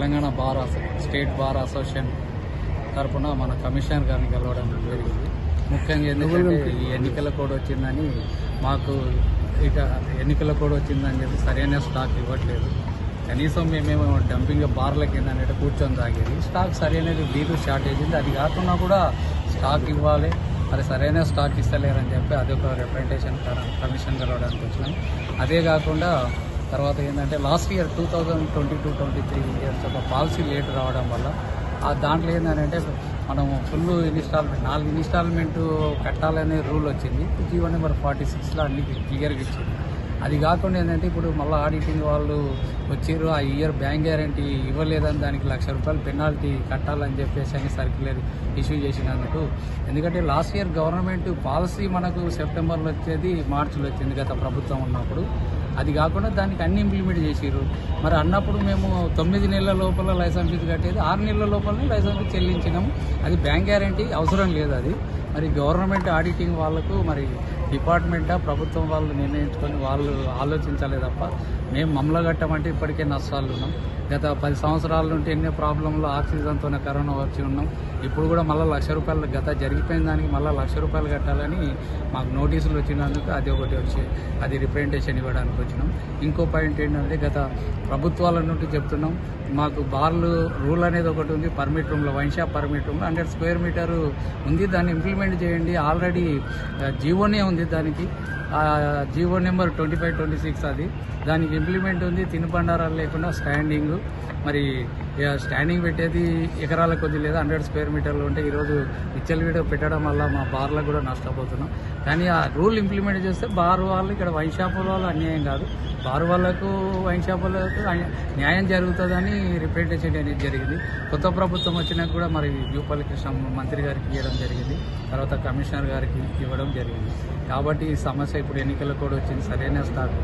Telangana state bar association తరఫున మన commissioner గారిని కలవడం జరిగింది. ముఖ్యంగా ఎందుకంటే ఈ ఎన్నికల కోడ్ వచ్చిందని మాకు ఇక ఎన్నికల కోడ్ వచ్చిందని చెప్పి సరైన స్టాక్ ఇవ్వట్లేదు. కనీసం మేమేమో డంపింగ్ బార్లకి ఏంటంటే కూర్చొని తాగేది. స్టాక్ సరైనది బీరు షార్టేజ్ ఉంది. అది కాకుండా కూడా స్టాక్ ఇవ్వాలి, అది సరైన స్టాక్ ఇస్తలేరని చెప్పి అదొక రిప్రజెంటేషన్ కమిషన్ కలవడానికి వచ్చినాం. అదే కాకుండా తర్వాత ఏంటంటే లాస్ట్ ఇయర్ 2022-23 ఇయర్స్ ఒక పాలసీ లేట్ రావడం వల్ల దాంట్లో ఏంటంటే మనం ఫుల్ ఇన్స్టాల్మెంట్ 4 ఇన్స్టాల్మెంట్ కట్టాలనే రూల్ వచ్చింది. జీవో నెంబర్ 46లో అన్ని క్లియర్గా ఇచ్చింది. అది కాకుండా ఏంటంటే ఇప్పుడు మళ్ళీ ఆడిటింగ్ వాళ్ళు వచ్చారు, ఆ ఇయర్ బ్యాంక్ గ్యారంటీ ఇవ్వలేదని దానికి ₹1,00,000 పెనాల్టీ కట్టాలని చెప్పేసి అని సర్క్యులర్ ఇష్యూ చేసినందుకు. ఎందుకంటే లాస్ట్ ఇయర్ గవర్నమెంట్ పాలసీ మనకు సెప్టెంబర్లో వచ్చేది, మార్చిలో వచ్చింది గత ప్రభుత్వం ఉన్నప్పుడు. అది కాకుండా దానికి అన్ని ఇంప్లిమెంట్ చేసిర్రు. మరి అన్నప్పుడు మేము 9 నెలల లోపల లైసెన్స్ ఫీజు కట్టేది 6 నెలల లోపలనే లైసెన్స్ ఫీజు చెల్లించినాము. అది బ్యాంక్ గ్యారంటీ అవసరం లేదు. అది మరి గవర్నమెంట్ ఆడిటింగ్ వాళ్ళకు మరి డిపార్ట్మెంటా ప్రభుత్వం వాళ్ళు నిర్ణయించుకొని వాళ్ళు ఆలోచించాలి తప్ప మేము మమ్మల్ని కట్టమంటే ఇప్పటికే నష్టాలు ఉన్నాం. గత 10 సంవత్సరాల నుండి ఎన్నో ప్రాబ్లంలో ఆక్సిజన్తోనే కరోనా వచ్చి ఉన్నాం. ఇప్పుడు కూడా మళ్ళీ ₹1,00,000 గత జరిగిపోయిన దానికి మళ్ళీ ₹1,00,000 కట్టాలని మాకు నోటీసులు వచ్చినందుకు అది ఒకటి వచ్చి అది రిప్రజెంటేషన్ ఇవ్వడానికి వచ్చినాం. ఇంకో పాయింట్ ఏంటంటే గత ప్రభుత్వాల నుండి చెప్తున్నాం, మాకు బార్లు రూల్ అనేది ఒకటి ఉంది. పర్మిట్ రూమ్లో వైన్ షాప్ పర్మిట్ రూమ్లో 100 స్క్వేర్ మీటర్ ఉంది, దాన్ని ఇంప్లిమెంట్ చేయండి. ఆల్రెడీ జీవోనే ఉంది, దానికి జీవో నెంబర్ 25-26 అది దానికి ఇంప్లిమెంట్ ఉంది. తినుబండారాలు లేకుండా స్టాండింగ్, మరి స్టాండింగ్ పెట్టేది ఎకరాల కొద్ది లేదా 100 స్క్వేర్ మీటర్లు ఉంటే ఈరోజు విచ్చలవిడిగా పెట్టడం వల్ల మా బార్లకు కూడా నష్టపోతున్నాం. కానీ ఆ రూల్ ఇంప్లిమెంట్ చేస్తే బార్ వాళ్ళు ఇక్కడ వైన్ షాపుల వాళ్ళు అన్యాయం కాదు, బార్ వాళ్ళకు వైన్ షాపులకు న్యాయం జరుగుతుందని రిప్రజెంటేషన్ అనేది జరిగింది. కొత్త ప్రభుత్వం వచ్చినాక కూడా మరి జూపల్లి కృష్ణ మంత్రి గారికి ఇవ్వడం జరిగింది, తర్వాత కమిషనర్ గారికి ఇవ్వడం జరిగింది. కాబట్టి ఈ సమస్య ఇప్పుడు ఎన్నికల కూడా వచ్చింది. సరైన స్టాక్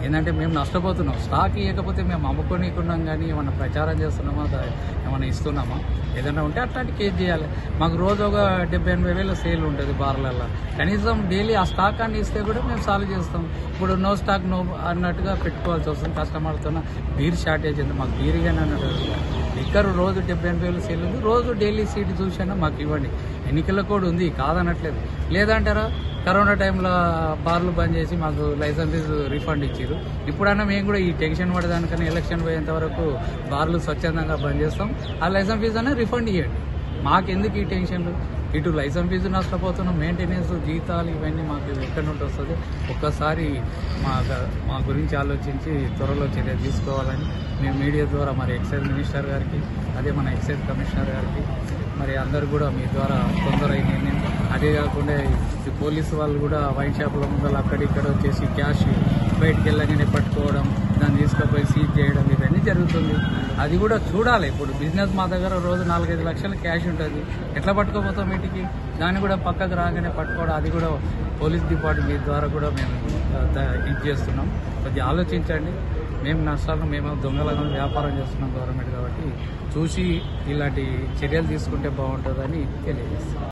ఏంటంటే మేము నష్టపోతున్నాం. స్టాక్ ఇవ్వకపోతే మేము అమ్ముకోనీకున్నాం, కానీ ఏమన్నా ప్రచారం చేస్తున్నామా, ఏమన్నా ఇస్తున్నామా, ఏదైనా ఉంటే అట్లాంటి కేసు చేయాలి. మాకు రోజు ఒక 70-80 వేల సేల్ ఉంటుంది బార్లలో. కనీసం డైలీ ఆ స్టాక్ అన్ని ఇస్తే కూడా మేము సాల్వ్ చేస్తాం. ఇప్పుడు నో స్టాక్ నో అన్నట్టుగా పెట్టుకోవాల్సి వస్తుంది. కస్టమర్తో బీర్ షార్టేజ్ ఉంది, మాకు బీర్గానే అన్నట్టు లిక్కర్ రోజు 70-80 వేల సేల్ ఉంది. రోజు డైలీ సీట్ చూసినా మాకు ఇవ్వండి. ఎన్నికల కోడ్ ఉంది కాదనట్లేదు. లేదంటారా కరోనా టైంలో బార్లు బంద్ చేసి మాకు లైసెన్స్ ఫీజు రిఫండ్ ఇచ్చారు. ఇప్పుడైనా మేము కూడా ఈ టెన్షన్ పడేదానికన్నా ఎలక్షన్ పోయేంత వరకు బార్లు స్వచ్ఛందంగా బంద్ చేస్తాం. ఆ లైసెన్స్ ఫీజు అయినా రిఫండ్ ఇవ్వండి. మాకెందుకు ఈ టెన్షన్లు? ఇటు లైసెన్స్ ఫీజు నష్టపోతున్నాం, మెయింటెనెన్స్, జీతాలు ఇవన్నీ మాకు ఎక్కడి నుండి వస్తుంది? ఒక్కసారి మా గురించి ఆలోచించి త్వరలో చర్య తీసుకోవాలని మేము మీడియా ద్వారా మరి ఎక్సైజ్ మినిస్టర్ గారికి, అదే మన ఎక్సైజ్ కమిషనర్ గారికి మరి అందరు కూడా మీ ద్వారా తొందర అయింది. అదే కాకుండా పోలీసు వాళ్ళు కూడా వైన్ షాపుల ముందర అక్కడిక్కడ వచ్చేసి క్యాష్ బయటికి వెళ్ళగానే పట్టుకోవడం, దాన్ని తీసుకుపోయి సీజ్ చేయడం ఇవన్నీ జరుగుతుంది. అది కూడా చూడాలి. ఇప్పుడు బిజినెస్ మా దగ్గర రోజు 4-5 లక్షల క్యాష్ ఉంటుంది, ఎట్లా పట్టుకోపోతాం ఇంటికి? దాన్ని కూడా పక్కకు రాగానే పట్టుకోవడం, అది కూడా పోలీస్ డిపార్ట్మెంట్ ద్వారా కూడా మేము ఇది చేస్తున్నాం. కొద్దిగా ఆలోచించండి. మేము నష్టాలను మేము దొంగలుగా వ్యాపారం చేస్తున్నాం గవర్నమెంట్ కాబట్టి చూసి ఇలాంటి చర్యలు తీసుకుంటే బాగుంటుందని తెలియజేస్తాం.